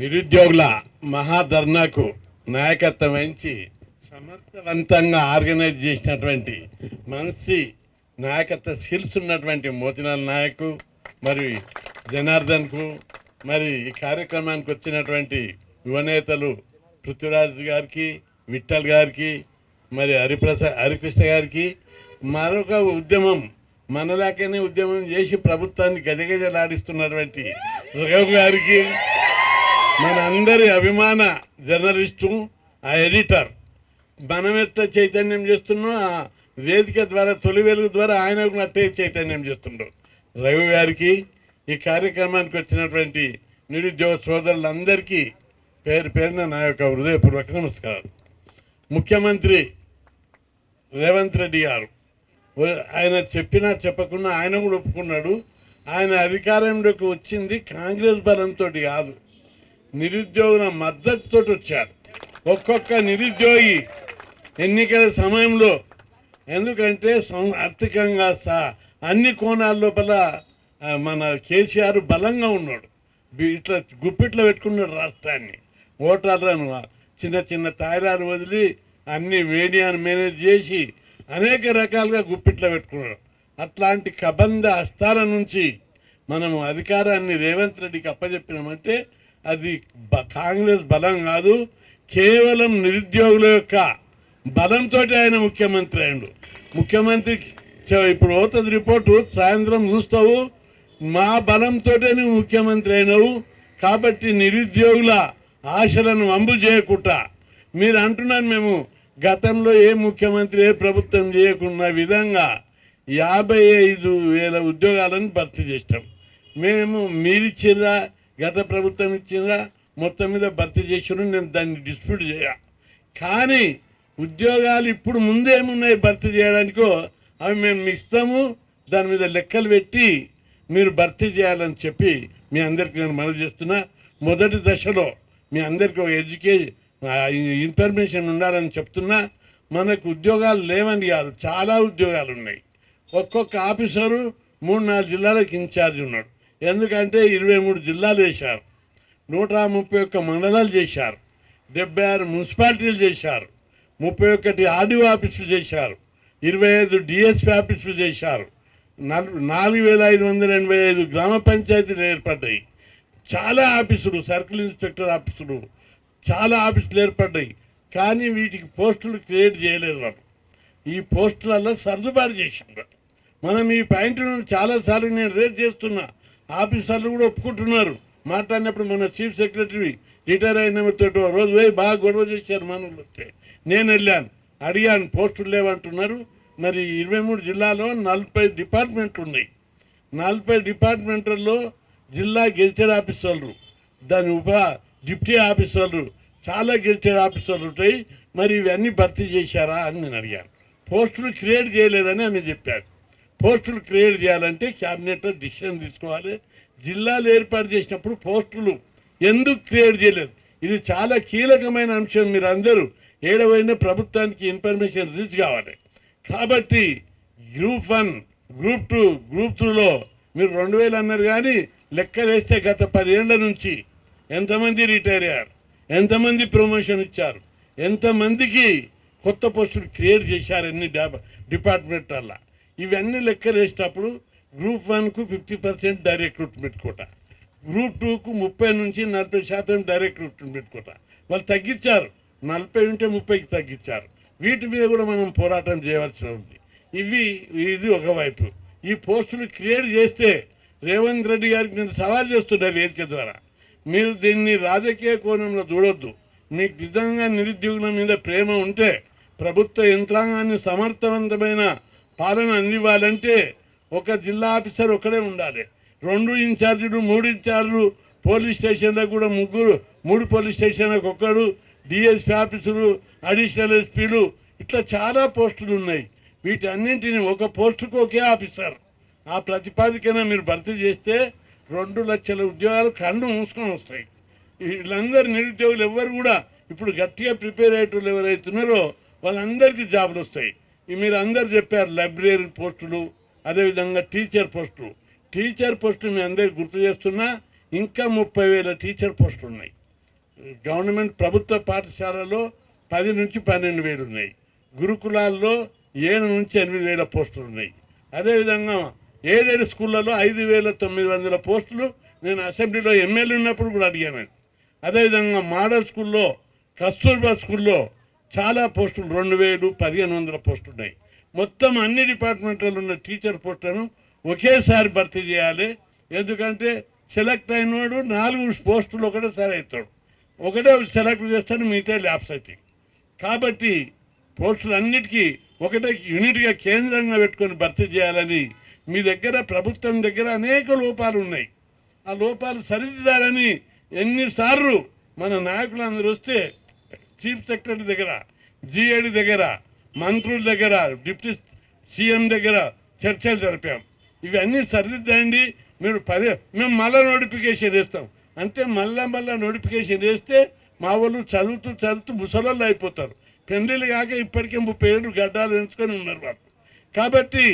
నిరుద్యోగుల మహాధర్నాకు నాయకత్వం వహించి సమర్థవంతంగా ఆర్గనైజ్ చేసినటువంటి మంచి నాయకత్వ స్కిల్స్ ఉన్నటువంటి మోతిలాల్ నాయక్ మరి జనార్దన్కు మరి ఈ కార్యక్రమానికి వచ్చినటువంటి యువనేతలు పృథ్వీరాజ్ గారికి, విఠల్ గారికి, మరి హరికృష్ణ గారికి, మరొక ఉద్యమం మనలాకనే ఉద్యమం చేసి ప్రభుత్వాన్ని గజగజలాడిస్తున్నటువంటి రఘు గారికి, మన అందరి అభిమాన జర్నలిస్టు ఆ ఎడిటర్, మనం ఎట్లా చైతన్యం చేస్తున్నాం ఆ వేదిక ద్వారా తొలి వెలుగు ద్వారా ఆయనకు అట్టే చైతన్యం చేస్తుండ్రు రఘు గారికి. ఈ కార్యక్రమానికి వచ్చినటువంటి నిరుద్యోగ సోదరులందరికీ పేరు పేరున నా యొక్క హృదయపూర్వక నమస్కారాలు. ముఖ్యమంత్రి రేవంత్ రెడ్డి గారు ఆయన చెప్పినా చెప్పకుండా ఆయన కూడా ఒప్పుకున్నాడు. ఆయన అధికారంలోకి వచ్చింది కాంగ్రెస్ బలంతో కాదు, నిరుద్యోగుల మద్దతుతో వచ్చాడు. ఒక్కొక్క నిరుద్యోగి ఎన్నికల సమయంలో, ఎందుకంటే ఆర్థికంగా అన్ని కోణాల లోపల మన కేసీఆర్ బలంగా ఉన్నాడు. ఇట్లా గుప్పిట్లో పెట్టుకున్నాడు రాష్ట్రాన్ని. ఓటర్లను చిన్న చిన్న తాయిలాలు వదిలి అన్ని మీడియాను మేనేజ్ చేసి అనేక రకాలుగా గుప్పిట్లో పెట్టుకున్నాడు. అట్లాంటి కబంధ హస్తాల నుంచి మనము అధికారాన్ని రేవంత్ రెడ్డికి అప్పచెప్పినామంటే అది కాంగ్రెస్ బలం కాదు, కేవలం నిరుద్యోగుల యొక్క బలంతో ఆయన ముఖ్యమంత్రి అయ్యాడు. ముఖ్యమంత్రి ఇప్పుడు అవుతుంది రిపోర్టు, సాయంత్రం చూస్తావు, మా బలంతోటే నువ్వు ముఖ్యమంత్రి అయినావు. కాబట్టి నిరుద్యోగుల ఆశలను వంబు చేయకుండా మీరు అంటున్నాను, మేము గతంలో ఏ ముఖ్యమంత్రి ఏ ప్రభుత్వం చేయకున్న విధంగా 55,000 ఉద్యోగాలను భర్తీ చేస్తాం. మేము మీరిచ్చిరా, గత ప్రభుత్వం ఇచ్చిరా, మొత్తం మీద భర్తీ చేసినా నేను దాన్ని డిస్ప్యూట్ చేయ. కానీ ఉద్యోగాలు ఇప్పుడు ముందేమున్నాయి భర్తీ చేయడానికో అవి మేము ఇస్తాము, దాని మీద లెక్కలు పెట్టి మీరు భర్తీ చేయాలని చెప్పి మీ అందరికీ నేను మనవి చేస్తున్నా. మొదటి దశలో మీ అందరికీ ఒక ఇన్ఫర్మేషన్ ఉండాలని చెప్తున్నా. మనకు ఉద్యోగాలు లేవని కాదు, చాలా ఉద్యోగాలు ఉన్నాయి. ఒక్కొక్క ఆఫీసరు 3-4 జిల్లాలకు ఇన్ఛార్జ్ ఉన్నాడు. ఎందుకంటే 23 జిల్లాలు చేశారు, 131 మండలాలు చేశారు, 76 మున్సిపాలిటీలు చేశారు, 31 ఆర్డీఓ ఆఫీసులు చేశారు, 25 డిఎస్పీ ఆఫీసులు చేశారు, 4,585 గ్రామ పంచాయతీలు ఏర్పడ్డాయి. చాలా ఆఫీసులు, సర్కిల్ ఇన్స్పెక్టర్ ఆఫీసులు, చాలా ఆఫీసులు ఏర్పడ్డాయి. కానీ వీటికి పోస్టులు క్రియేట్ చేయలేదు వాళ్ళు. ఈ పోస్టులలో సర్దుబాటు చేసిండ్రు. మనం ఈ పాయింట్ను చాలాసార్లు నేను రేజ్ చేస్తున్నా, ఆఫీసర్లు కూడా ఒప్పుకుంటున్నారు. మాట్లాడినప్పుడు మన చీఫ్ సెక్రటరీ రిటైర్ అయినతో రోజు పోయి బాగా గొడవ చేశారు. మనలు వస్తే నేను వెళ్ళాను, అడిగాను, పోస్టులు లేవంటున్నారు. మరి 23 జిల్లాలో 40 డిపార్ట్మెంట్లు ఉన్నాయి. 40 డిపార్ట్మెంట్లలో జిల్లా గెజిటెడ్ ఆఫీసర్లు, దాని డిప్యూటీ ఆఫీసర్లు, చాలా గెజిటెడ్ ఆఫీసర్లు ఉంటాయి. మరి ఇవన్నీ భర్తీ చేశారా అని నేను అడిగాను. పోస్టులు క్రియేట్ చేయలేదని ఆమె చెప్పారు. పోస్టులు క్రియేట్ చేయాలంటే క్యాబినెట్లో డిసిషన్ తీసుకోవాలి. జిల్లాలు ఏర్పాటు చేసినప్పుడు పోస్టులు ఎందుకు క్రియేట్ చేయలేదు? ఇది చాలా కీలకమైన అంశం. మీరు అందరూ ఏడవైనా ప్రభుత్వానికి ఇన్ఫర్మేషన్ రీచ్ కావాలి. కాబట్టి గ్రూప్ 1, గ్రూప్ 2, గ్రూప్ 2లో మీరు 2,000 అన్నారు. కానీ లెక్కలేస్తే గత 10 ఏళ్ల నుంచి ఎంతమంది రిటైర్ అయ్యారు, ఎంతమంది ప్రమోషన్ ఇచ్చారు, ఎంతమందికి కొత్త పోస్టులు క్రియేట్ చేశారు ఎన్ని డిపార్ట్మెంట్ల, ఇవన్నీ లెక్కలేసేటప్పుడు గ్రూప్ 1కు 50% డైరెక్ట్ రిక్రూట్మెంట్ కోట, గ్రూప్ 2కు 30 నుంచి 40% డైరెక్ట్ రిక్రూట్మెంట్ కోట వాళ్ళు తగ్గించారు. 40 ఉంటే 30కి తగ్గించారు. వీటి మీద కూడా మనం పోరాటం చేయవలసి ఉంది. ఇది ఒకవైపు. ఈ పోస్టులు క్రియేట్ చేస్తే రేవంత్ రెడ్డి గారికి నేను సవాల్ చేస్తున్నా వేదిక ద్వారా, మీరు దీన్ని రాజకీయ కోణంలో చూడొద్దు. మీకు నిజంగా నిరుద్యోగుల మీద ప్రేమ ఉంటే ప్రభుత్వ యంత్రాంగాన్ని సమర్థవంతమైన పాలన అందివ్వాలంటే ఒక జిల్లా ఆఫీసర్ ఒకడే ఉండాలి. 2 ఇన్ఛార్జీలు, 3 ఇన్ఛార్జీలు, పోలీస్ స్టేషన్లకు కూడా 3 పోలీస్ స్టేషన్లకు ఒకడు, డిఎస్పీ ఆఫీసులు, అడిషనల్ ఎస్పీలు, ఇట్లా చాలా పోస్టులు ఉన్నాయి. వీటన్నింటినీ ఒక పోస్టుకు ఒకే ఆఫీసర్ ఆ ప్రతిపాదికన మీరు భర్తీ చేస్తే 2 లక్షల ఉద్యోగాలు కళ్ళు మూసుకొని వస్తాయి. వీళ్ళందరూ నిరుద్యోగులు ఎవ్వరు కూడా ఇప్పుడు గట్టిగా ప్రిపేర్ అయ్యేటోళ్ళు ఎవరైతున్నారో వాళ్ళందరికీ జాబులు వస్తాయి. మీరు అందరు చెప్పారు, లైబ్రరీ పోస్టులు, అదేవిధంగా టీచర్ పోస్టులు. టీచర్ పోస్టులు మీ అందరికి గుర్తు చేస్తున్నా, ఇంకా 30,000 టీచర్ పోస్టులు ఉన్నాయి. గవర్నమెంట్ ప్రభుత్వ పాఠశాలలో 10 నుంచి 12,000 ఉన్నాయి. గురుకులాల్లో 7 నుంచి 8,000 పోస్టులు ఉన్నాయి. అదేవిధంగా ఏడేడు స్కూళ్ళలో 5,900 పోస్టులు నేను అసెంబ్లీలో ఎమ్మెల్యే ఉన్నప్పుడు కూడా అడిగాను. అదేవిధంగా మోడల్ స్కూల్లో, కస్తూర్బా స్కూల్లో చాలా పోస్టులు 2,000, 1,500 పోస్టులు ఉన్నాయి. మొత్తం అన్ని డిపార్ట్మెంట్లలో ఉన్న టీచర్ పోస్టులను ఒకేసారి భర్తీ చేయాలి. ఎందుకంటే సెలెక్ట్ అయినవాడు 4 పోస్టులు ఒకటేసారి అవుతాడు, ఒకటే సెలెక్ట్ చేస్తాడు, మిగతా ల్యాబ్స్ అవుతాయి. కాబట్టి పోస్టులు అన్నిటికీ ఒకటే యూనిట్గా కేంద్రంగా పెట్టుకొని భర్తీ చేయాలని మీ దగ్గర ప్రభుత్వం దగ్గర అనేక లోపాలు ఉన్నాయి. ఆ లోపాలు సరిదిద్దాలని ఎన్నిసార్లు మన నాయకులందరూ వస్తే చీఫ్ సెక్రటరీ దగ్గర, జిఏడి దగ్గర, మంత్రుల దగ్గర, డిప్యూటీ సీఎం దగ్గర చర్చలు జరిపాం. ఇవన్నీ సరిదిద్దండి, మేము మళ్ళీ నోటిఫికేషన్ వేస్తాం అంటే మళ్ళా నోటిఫికేషన్ వేస్తే మా వాళ్ళు చదువుతూ ముసలోళ్ళు అయిపోతారు. పెళ్ళిళ్ళు కాక ఇప్పటికే 30 ఏళ్ళు గడ్డాలు ఎంచుకొని ఉన్నారు వాళ్ళు. కాబట్టి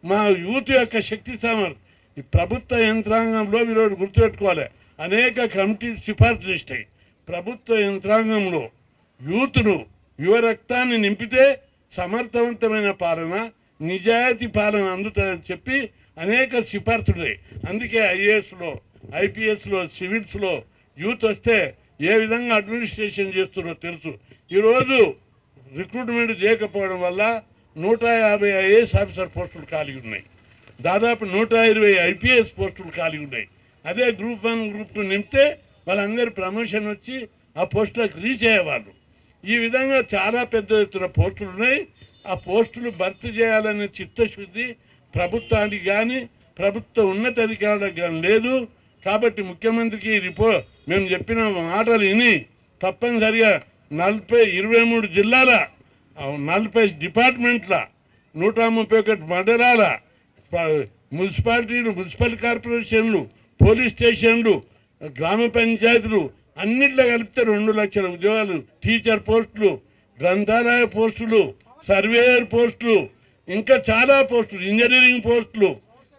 మా యూత్ యొక్క శక్తి సామర్థ్యం ఈ ప్రభుత్వ యంత్రాంగంలో మీరు గుర్తుపెట్టుకోవాలి, అనేక కమిటీలు సిఫార్సు చేస్తాయి. ప్రభుత్వ యంత్రాంగంలో యూత్ను, యువ రక్తాన్ని నింపితే సమర్థవంతమైన పాలన, నిజాయితీ పాలన అందుతుందని చెప్పి అనేక సిఫార్సులున్నాయి. అందుకే ఐఏఎస్లో, ఐపీఎస్లో, సివిల్స్లో యూత్ వస్తే ఏ విధంగా అడ్మినిస్ట్రేషన్ చేస్తున్నారో తెలుసు. ఈరోజు రిక్రూట్మెంట్ చేయకపోవడం వల్ల 150 ఐఏఎస్ ఆఫీసర్ పోస్టులు ఖాళీ ఉన్నాయి, దాదాపు 120 ఐపీఎస్ పోస్టులు ఖాళీ ఉన్నాయి. అదే గ్రూప్ 1, గ్రూప్ 2 నింపితే వాళ్ళందరూ ప్రమోషన్ వచ్చి ఆ పోస్టులకు రీచ్ అయ్యేవాళ్ళు. ఈ విధంగా చాలా పెద్ద ఎత్తున పోస్టులు ఉన్నాయి. ఆ పోస్టులు భర్తీ చేయాలనే చిత్తశుద్ధి ప్రభుత్వానికి కానీ ప్రభుత్వ ఉన్నతాధికారులకు కానీ లేదు. కాబట్టి ముఖ్యమంత్రికి మేము చెప్పిన మాటలు విని తప్పనిసరిగా 23 జిల్లాల 40 డిపార్ట్మెంట్ల 131 మండలాల మున్సిపాలిటీలు, మున్సిపల్ కార్పొరేషన్లు, పోలీస్ స్టేషన్లు, గ్రామ పంచాయతీలు అన్నిట్లో కలిపితే 2 లక్షల ఉద్యోగాలు, టీచర్ పోస్టులు, గ్రంథాలయ పోస్టులు, సర్వేయర్ పోస్టులు, ఇంకా చాలా పోస్టులు, ఇంజనీరింగ్ పోస్టులు,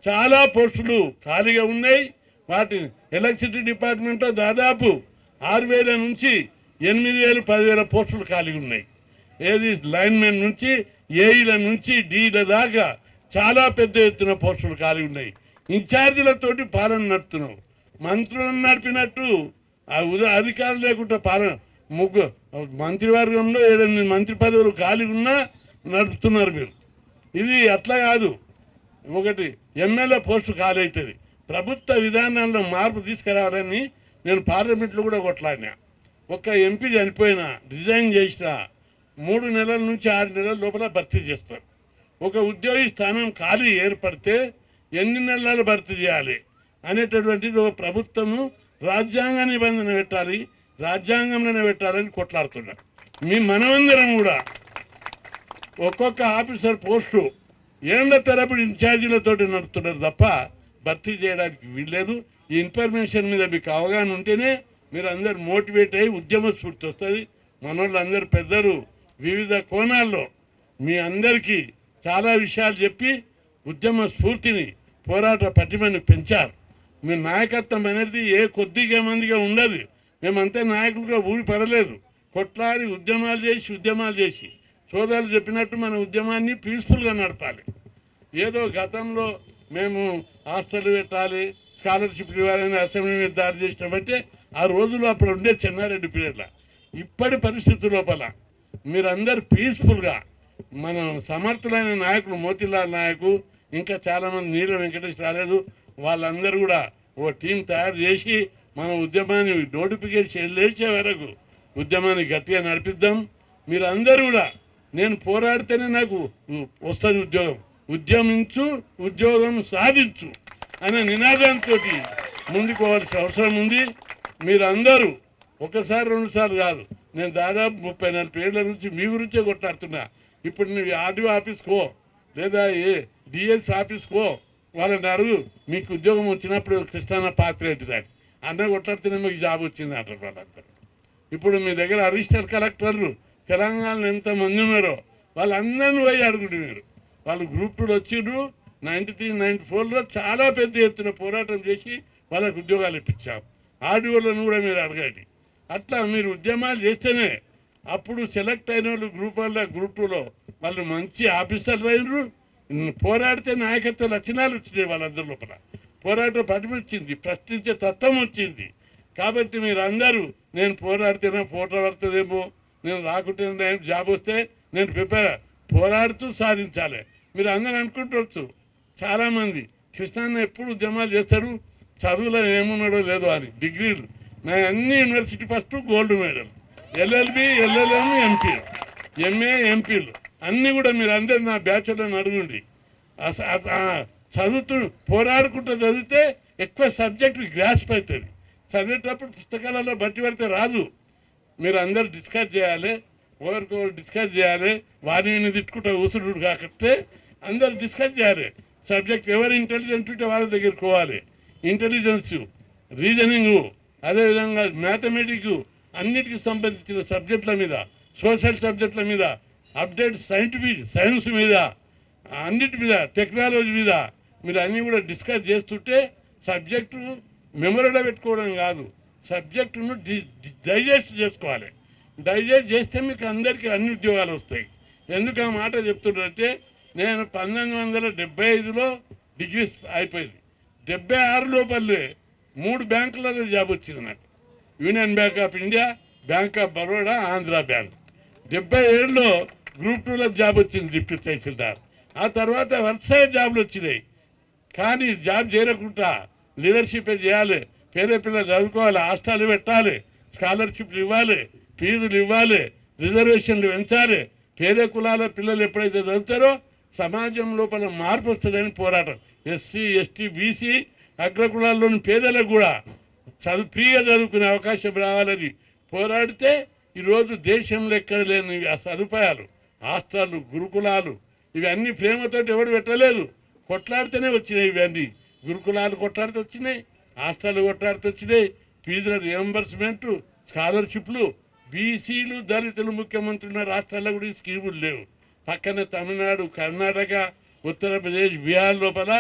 చాలా పోస్టులు ఖాళీగా ఉన్నాయి. వాటి ఎలక్ట్రిసిటీ డిపార్ట్మెంట్లో దాదాపు 6,000 నుంచి 8,000, 10,000 పోస్టులు ఖాళీ ఉన్నాయి. ఏది లైన్మెన్ నుంచి ఏఈల నుంచి డీల దాకా చాలా పెద్ద ఎత్తున పోస్టులు ఖాళీ ఉన్నాయి. ఇన్ఛార్జీలతోటి పాలన నడుపుతున్నావు. మంత్రులను నడిపినట్టు అధికారులు లేకుండా పాలన మంత్రివర్గంలో 7-8 మంత్రి పదవులు ఖాళీ ఉన్నా నడుపుతున్నారు మీరు. ఇది అట్లా కాదు. ఒకటి ఎమ్మెల్యే పోస్టు ఖాళీ అవుతుంది. ప్రభుత్వ విధానాల్లో మార్పు తీసుకురావాలని నేను పార్లమెంట్లో కూడా కొట్లాడినా. ఒక ఎంపీ చనిపోయినా, రిజైన్ చేసినా 3 నెలల నుంచి 6 నెలల లోపల భర్తీ చేస్తారు. ఒక ఉద్యోగి స్థానం ఖాళీ ఏర్పడితే ఎన్ని నెలలు భర్తీ చేయాలి అనేటటువంటిది ఒక ప్రభుత్వము రాజ్యాంగ నిబంధన పెట్టాలి, రాజ్యాంగంలోనే పెట్టాలని కొట్లాడుతున్నారు. మనమందరం కూడా ఒక్కొక్క ఆఫీసర్ పోస్టు ఏళ్ల తరబడి ఇన్ఛార్జీలతోటి నడుపుతున్నారు తప్ప భర్తీ చేయడానికి వీల్లేదు. ఈ ఇన్ఫర్మేషన్ మీద మీకు అవగాహన ఉంటేనే మీరు అందరు మోటివేట్ అయ్యి ఉద్యమ స్ఫూర్తి వస్తుంది. మనోళ్ళందరూ పెద్దలు వివిధ కోణాల్లో మీ అందరికీ చాలా విషయాలు చెప్పి ఉద్యమ స్ఫూర్తిని, పోరాట పటిమని పెంచారు. మీ నాయకత్వం అనేది కొద్దిగా మందిగా ఉండదు. మేమంతా నాయకులుగా ఊడిపడలేదు. కొట్లాడి ఉద్యమాలు చేసి సోదరులు చెప్పినట్టు మన ఉద్యమాన్ని పీస్ఫుల్గా నడపాలి. ఏదో గతంలో మేము హాస్టల్ పెట్టాలి, స్కాలర్షిప్ ఇవ్వాలని అసెంబ్లీ మీద దాడి చేసినామంటే ఆ రోజుల్లో అప్పుడు ఉండే చెన్నారెడ్డి పీరియడ్లో. ఇప్పటి పరిస్థితి లోపల మీరందరూ పీస్ఫుల్గా మన సమర్థులైన నాయకులు, మోతీలాల్ నాయకు, ఇంకా చాలామంది నీల వెంకటేష్ రాలేదు, వాళ్ళందరూ కూడా ఓ టీం తయారు చేసి మన ఉద్యమాన్ని నోటిఫికేషన్ లేచే వరకు ఉద్యమాన్ని గట్టిగా నడిపిద్దాం. మీరందరూ కూడా నేను పోరాడితేనే నాకు వస్తుంది ఉద్యోగం, ఉద్యమించు ఉద్యోగం సాధించు అనే నినాదంతో ముందుకు పోవాల్సిన అవసరం ఉంది. మీరందరూ ఒకసారి 2 సార్లు కాదు, నేను దాదాపు 30-40 ఏళ్ల నుంచి మీ గురించే కొట్లాడుతున్నా. ఇప్పుడు నువ్వు ఆర్డీఓ ఆఫీస్కో లేదా డిఎస్ ఆఫీస్కో వాళ్ళని అడుగు, మీకు ఉద్యోగం వచ్చినప్పుడు కృష్ణాన్న పాత్ర ఏంటి దాన్ని అన్న కొట్లాడితేనే మీకు జాబ్ వచ్చింది అంటారు వాళ్ళందరూ. ఇప్పుడు మీ దగ్గర అసిస్టెంట్ కలెక్టర్లు తెలంగాణలో ఎంతమంది ఉన్నారో వాళ్ళందరినీ పోయి అడుగుంటు మీరు. వాళ్ళు గ్రూప్ 2లో వచ్చిండ్రు. 93, 94లో చాలా పెద్ద ఎత్తున పోరాటం చేసి వాళ్ళకు ఉద్యోగాలు ఇప్పించాం. ఆర్డీఓలను కూడా మీరు అడగండి. అట్లా మీరు ఉద్యమాలు చేస్తేనే అప్పుడు సెలెక్ట్ అయిన వాళ్ళు గ్రూప్ 1 గ్రూప్ 2లో వాళ్ళు మంచి ఆఫీసర్లు అయినరు. పోరాడితే నాయకత్వ లక్షణాలు వచ్చినాయి వాళ్ళందరి లోపల. పోరాట పటిమ వచ్చింది, ప్రశ్నించే తత్వం వచ్చింది. కాబట్టి మీరు అందరూ నేను పోరాడితేనే ఫోటో పడుతుందేమో, నేను రాకుంటే జాబ్ వస్తే నేను ప్రిపేర్ పోరాడుతూ సాధించాలి. మీరు అందరూ అనుకుంటవచ్చు చాలామంది కృష్ణాన్న ఎప్పుడు ఉద్యమాలు చేస్తాడు, చదువులో ఏమున్నాడో లేదో అని. డిగ్రీలు నా అన్ని university first gold medal, LLB, LLM, ఎంపీలు, ఎంఏ, ఎంపీలు అన్నీ కూడా మీరు అందరు నా బ్యాచులర్ని అడుగుండి. చదువుతూ పోరాడుకుంటూ చదివితే ఎక్కువ సబ్జెక్టు గ్రాస్ప్ అవుతుంది. చదివేటప్పుడు పుస్తకాలలో బట్టి పడితే రాదు. మీరు అందరు డిస్కస్ చేయాలి, ఒకరికొకరు డిస్కస్ చేయాలి. వారిని తిట్టుకుంటూ ఊసుడు కాకపోతే అందరు డిస్కస్ చేయాలి. సబ్జెక్ట్ ఎవరు ఇంటెలిజెంట్ ఉంటే వాళ్ళ దగ్గరికి పోవాలి. ఇంటెలిజెన్సు, రీజనింగు, అదేవిధంగా మ్యాథమెటిక్స్ అన్నిటికి సంబంధించిన సబ్జెక్టుల మీద, సోషల్ సబ్జెక్టుల మీద, అప్డేట్ సైంటిఫిక్ సైన్స్ మీద, అన్నిటి మీద, టెక్నాలజీ మీద మీరు అన్నీ కూడా డిస్కస్ చేస్తుంటే సబ్జెక్టు మెమరీలో పెట్టుకోవడం కాదు, సబ్జెక్టును డైజెస్ట్ చేసుకోవాలి. డైజెస్ట్ చేస్తే మీకు అందరికీ అన్ని ఉద్యోగాలు వస్తాయి. ఎందుకు ఆ మాట చెప్తున్నారంటే నేను 1975లో డిగ్రీ అయిపోయింది. 76 లోపలే 3 బ్యాంకులలో జాబ్ వచ్చింది నాకు. Union Bank of India, Bank of Baroda, Andhra Bank. 77లో గ్రూప్ 2లో జాబ్ వచ్చింది డిప్యూటీ తహసీల్దార్. ఆ తర్వాత వరుస జాబులు వచ్చినాయి. కానీ జాబ్ చేరకుండా లీడర్షిప్ చేయాలి, పేద పిల్లలు చదువుకోవాలి, హాస్టల్ పెట్టాలి, స్కాలర్షిప్లు ఇవ్వాలి, ఫీజులు ఇవ్వాలి, రిజర్వేషన్లు పెంచాలి. పేద కులాల పిల్లలు ఎప్పుడైతే చదువుతారో సమాజం లోపల మార్పు వస్తుందని పోరాటం. ఎస్సీ, ఎస్టీ, బీసీ అగ్రకులాల్లోని పేదలకు కూడా ఫ్రీగా చదువుకునే అవకాశం రావాలని పోరాడితే ఈరోజు దేశంలో ఎక్కడ లేని ఆ సదుపాయాలు, హాస్టళ్ళు, గురుకులాలు ఇవన్నీ ప్రేమతో ఎవడు పెట్టలేదు, కొట్లాడితేనే వచ్చినాయి. ఇవన్నీ గురుకులాలు కొట్లాడితే వచ్చినాయి, హాస్టళ్ళు కొట్లాడితే వచ్చినాయి. ఫీజుల రియంబర్స్మెంటు, స్కాలర్షిప్లు. బీసీలు, దళితులు ముఖ్యమంత్రుల రాష్ట్రాల్లో కూడా స్కీములు లేవు. పక్కన తమిళనాడు, కర్ణాటక, ఉత్తరప్రదేశ్, బీహార్ లోపల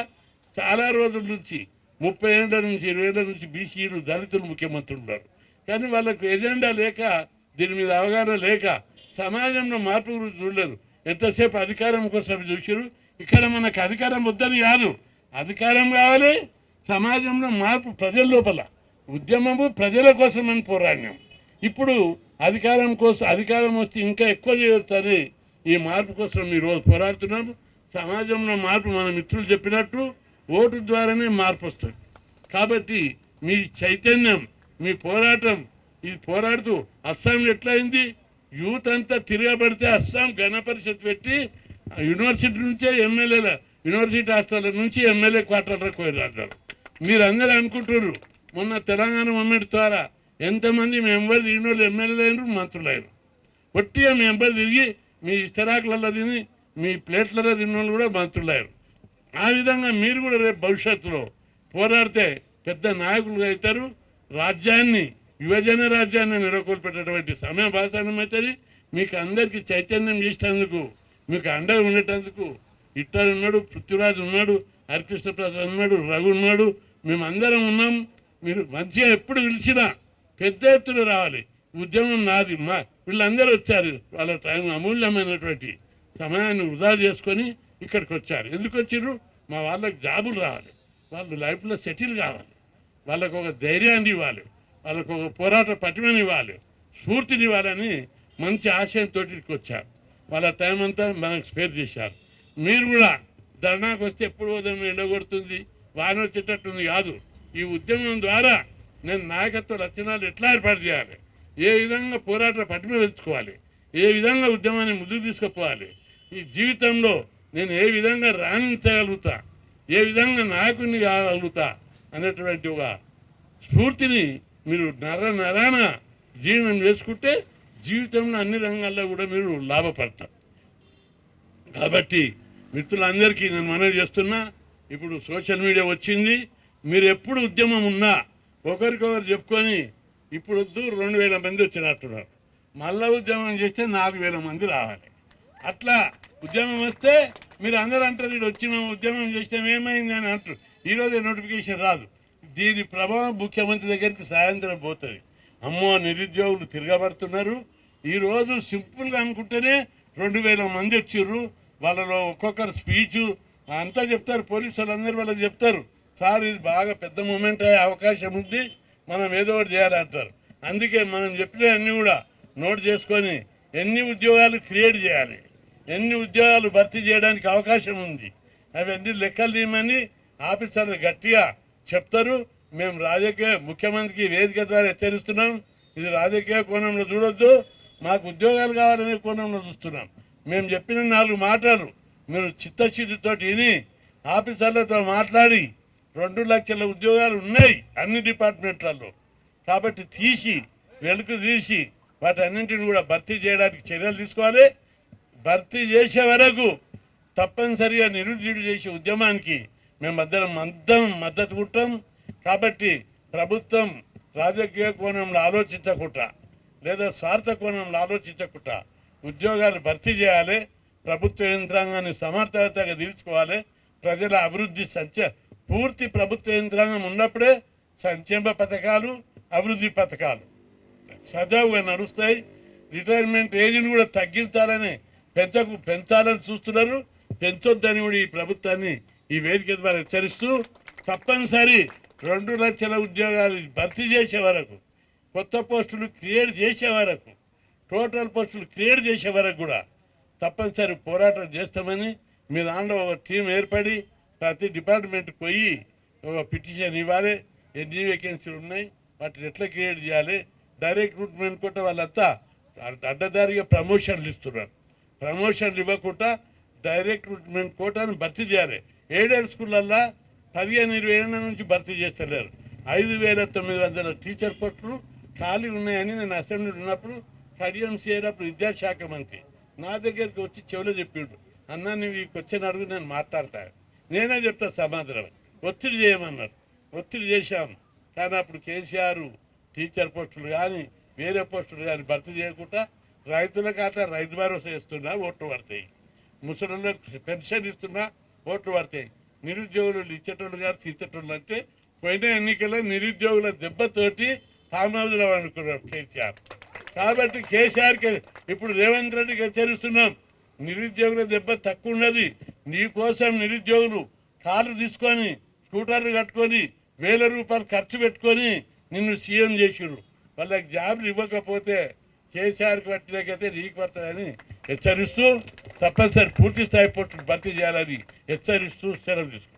చాలా రోజుల నుంచి 30 ఏళ్ళ నుంచి 20 ఏళ్ళ నుంచి బీసీలు, దళితులు ముఖ్యమంత్రులు ఉన్నారు. కానీ వాళ్ళకు ఎజెండా లేక, దీని మీద అవగాహన లేక సమాజంలో మార్పు గురించి చూడలేదు. ఎంతసేపు అధికారం కోసం చూసారు. ఇక్కడ మనకు అధికారం వద్దని కాదు, అధికారం కావాలి, సమాజంలో మార్పు ప్రజల లోపల ఉద్యమము ప్రజల కోసమని పోరాడినాం. ఇప్పుడు అధికారం కోసం, అధికారం వస్తే ఇంకా ఎక్కువ చేయొచ్చని ఈ మార్పు కోసం ఈరోజు పోరాడుతున్నాము. సమాజంలో మార్పు మన మిత్రులు చెప్పినట్టు ఓటు ద్వారానే మార్పు వస్తుంది. కాబట్టి మీ చైతన్యం, మీ పోరాటం, ఇది పోరాడుతూ అస్సాంలో ఎట్లయింది, యూత్ అంతా తిరగబడితే అస్సాం గణ పరిషత్ పెట్టి యూనివర్సిటీ నుంచే ఎమ్మెల్యేల, యూనివర్సిటీ హాస్టల్ నుంచి ఎమ్మెల్యే క్వార్టర్లకు వెళ్ళారు. మీరు అందరూ అనుకుంటున్నారు మొన్న తెలంగాణ మూమెంట్ ద్వారా ఎంతమంది మెంబర్ తిరిగిన వాళ్ళు ఎమ్మెల్యేలు అయినరు, మంత్రులు అయినరు. ఒట్టిగా మెంబర్ తిరిగి మీ ఇస్తరాకులలో తిని, మీ ప్లేట్లలో తిన్న వాళ్ళు కూడా మంత్రులు అయ్యారు. ఆ విధంగా మీరు కూడా రేపు భవిష్యత్తులో పోరాడితే పెద్ద నాయకులు అవుతారు. రాజ్యాన్ని, యువజన రాజ్యాన్ని నెలకొల్పేటటువంటి సమయం భాషానం అవుతుంది. మీకు అందరికీ చైతన్యం చేసేందుకు, మీకు అండగా ఉండేటందుకు ఇట్టర్ ఉన్నాడు, పృథ్వీరాజు ఉన్నాడు, హరికృష్ణ ప్రసాద్ ఉన్నాడు, రఘు ఉన్నాడు, మేమందరం ఉన్నాం. మీరు మంచిగా ఎప్పుడు పిలిచినా పెద్ద ఎత్తున రావాలి. ఉద్యమం నాది, మా వీళ్ళందరూ వచ్చారు. వాళ్ళ టైం అమూల్యమైనటువంటి సమయాన్ని వృధా చేసుకొని ఇక్కడికి వచ్చారు. ఎందుకు వచ్చిర్రు? మా వాళ్ళకి జాబులు రావాలి, వాళ్ళు లైఫ్లో సెటిల్ కావాలి, వాళ్ళకు ఒక ధైర్యాన్ని ఇవ్వాలి, వాళ్ళకు ఒక పోరాట పటిమని ఇవ్వాలి, స్ఫూర్తిని ఇవ్వాలని మంచి ఆశయంతో వచ్చారు. వాళ్ళ టైం అంతా మనకు స్పేర్ చేశారు. మీరు కూడా ధర్నాకు వస్తే ఎప్పుడు ఉదయం ఎండగొడుతుంది, వాన వచ్చేటట్టుంది కాదు. ఈ ఉద్యమం ద్వారా నేను నాయకత్వ లక్షణాలు ఎట్లా ఏర్పాటు చేయాలి, ఏ విధంగా పోరాట పటిమ పెంచుకోవాలి, ఏ విధంగా ఉద్యమాన్ని ముందుకు తీసుకుపోవాలి, ఈ జీవితంలో నేను ఏ విధంగా రాణించగలుగుతా, ఏ విధంగా నాయకుడిని కాగలుగుతా అనేటువంటి ఒక స్ఫూర్తిని మీరు నరాన జీవనం చేసుకుంటే జీవితంలో అన్ని రంగాల్లో కూడా మీరు లాభపడతారు. కాబట్టి మిత్రులందరికీ నేను మనవి చేస్తున్నా, ఇప్పుడు సోషల్ మీడియా వచ్చింది. మీరు ఎప్పుడు ఉద్యమం ఉన్నా ఒకరికొకరు చెప్పుకొని, ఇప్పుడు వద్దు 2000 మంది వచ్చినట్టున్నారు, మళ్ళా ఉద్యమం చేస్తే 4000 మంది రావాలి. అట్లా ఉద్యమం వస్తే మీరు అందరూ అంటారు ఇటు వచ్చిన ఉద్యమం చేస్తే ఏమైంది అని అంటారు. ఈరోజే నోటిఫికేషన్ రాదు. దీని ప్రభావం ముఖ్యమంత్రి దగ్గరికి సాయంత్రం పోతుంది. అమ్మో నిరుద్యోగులు తిరగబడుతున్నారు. ఈరోజు సింపుల్గా అనుకుంటేనే 2000 మంది వచ్చిర్రు. వాళ్ళలో ఒక్కొక్కరు స్పీచు అంతా చెప్తారు. పోలీసు వాళ్ళందరూ వాళ్ళకి చెప్తారు, సార్ ఇది బాగా పెద్ద మూమెంట్ అయ్యే అవకాశం ఉంది, మనం ఏదో ఒకటి చేయాలంటారు. అందుకే మనం చెప్పినవన్నీ కూడా నోట్ చేసుకొని ఎన్ని ఉద్యోగాలు క్రియేట్ చేయాలి, ఎన్ని ఉద్యోగాలు భర్తీ చేయడానికి అవకాశం ఉంది, అవన్నీ లెక్కలు తీయమని ఆఫీసర్లు గట్టిగా చెప్తారు. మేము రాజకీయ ముఖ్యమంత్రికి వేదిక ద్వారా హెచ్చరిస్తున్నాం. ఇది రాజకీయ కోణంలో చూడొద్దు, మాకు ఉద్యోగాలు కావాలనే కోణంలో చూస్తున్నాం. మేము చెప్పిన 4 మాటలు మీరు చిత్తశుద్ధితో విని ఆఫీసర్లతో మాట్లాడి 2 లక్షల ఉద్యోగాలు ఉన్నాయి అన్ని డిపార్ట్మెంట్లలో. కాబట్టి వెలుగు తీసి వాటన్నింటిని కూడా భర్తీ చేయడానికి చర్యలు తీసుకోవాలి. భర్తీ చేసే వరకు తప్పనిసరిగా నిరుద్యోగులు చేసే ఉద్యమానికి మేమందరం మద్దతు ఉంటాం. కాబట్టి ప్రభుత్వం రాజకీయ కోణంలో ఆలోచించకుండా లేదా స్వార్థ కోణంలో ఆలోచించకుండా ఉద్యోగాలు భర్తీ చేయాలి. ప్రభుత్వ యంత్రాంగాన్ని సమర్థవంతంగా తీర్చుకోవాలి. ప్రజల అభివృద్ధి పూర్తి ప్రభుత్వ యంత్రాంగం ఉన్నప్పుడే సంక్షేమ పథకాలు అభివృద్ధి పథకాలు సజావుగా నడుస్తాయి. రిటైర్మెంట్ ఏజ్ని కూడా తగ్గించాలని పెంచాలని చూస్తున్నారు. పెంచొద్దని కూడా ఈ ప్రభుత్వాన్ని ఈ వేదిక ద్వారా హెచ్చరిస్తూ తప్పనిసరి 2 లక్షల ఉద్యోగాలు భర్తీ చేసే వరకు, కొత్త పోస్టులు క్రియేట్ చేసే వరకు, టోటల్ పోస్టులు క్రియేట్ చేసే వరకు కూడా తప్పనిసరి పోరాటం చేస్తామని మీ దాంట్లో ఒక టీం ఏర్పడి ప్రతి డిపార్ట్మెంట్కి పోయి ఒక పిటిషన్ ఇవ్వాలి. ఎన్ని వేకెన్సీలు ఉన్నాయి, వాటిని ఎట్లా క్రియేట్ చేయాలి. డైరెక్ట్ రిక్రూట్మెంట్ కూడా వాళ్ళంతా అడ్డదారిగా ప్రమోషన్లు ఇస్తున్నారు. ప్రమోషన్లు ఇవ్వకుండా డైరెక్ట్ రిక్రూట్మెంట్ కోటాను భర్తీ చేయాలి. ఎయిడెడ్ స్కూళ్ళల్లో 15-20 ఏళ్ళ నుంచి భర్తీ చేస్తలేరు. 5,900 టీచర్ పోస్టులు ఖాళీ ఉన్నాయని నేను అసెంబ్లీలో ఉన్నప్పుడు కడియం చేయనప్పుడు విద్యాశాఖ మంత్రి నా దగ్గరికి వచ్చి చెవులో చెప్పిండు, అన్నా నువ్వు ఈ క్వశ్చన్ అడుగు నేను మాట్లాడతాను, నేనే చెప్తా సమాధానం. ఒత్తిడి చేయమన్నారు, ఒత్తిడి చేశాం. కానీ అప్పుడు కేసీఆర్ టీచర్ పోస్టులు కానీ వేరే పోస్టులు కానీ భర్తీ చేయకుండా రైతుల ఖాతా రైతు భరోసా ఇస్తున్నా ఓట్లు పడతాయి, ముసలిళ్ళకు పెన్షన్ ఇస్తున్నా ఓట్లు పడతాయి. నిరుద్యోగులు ఇచ్చేటోళ్ళు గారు తీర్చేటోళ్ళు అంటే పోయిన ఎన్నికల్లో నిరుద్యోగుల దెబ్బతోటి ఫామ్ హౌస్లో అనుకున్నారు కేసీఆర్. కాబట్టి కేసీఆర్కి ఇప్పుడు రేవంత్ రెడ్డికి హెచ్చరిస్తున్నాం, నిరుద్యోగుల దెబ్బ తక్కువ ఉన్నది. నీకోసం నిరుద్యోగులు కార్లు తీసుకొని స్కూటర్లు కట్టుకొని 1000 రూపాయలు ఖర్చు పెట్టుకొని నిన్ను సీఎం చేసిరు. వాళ్ళకి జాబ్లు ఇవ్వకపోతే కేసీఆర్కి పట్టినకైతే నీకు పడుతుందని హెచ్చరిస్తూ తప్పనిసరి పూర్తి స్థాయి పోస్టులు భర్తీ చేయాలని హెచ్చరిస్తూ సెలవు తీసుకుంటాం.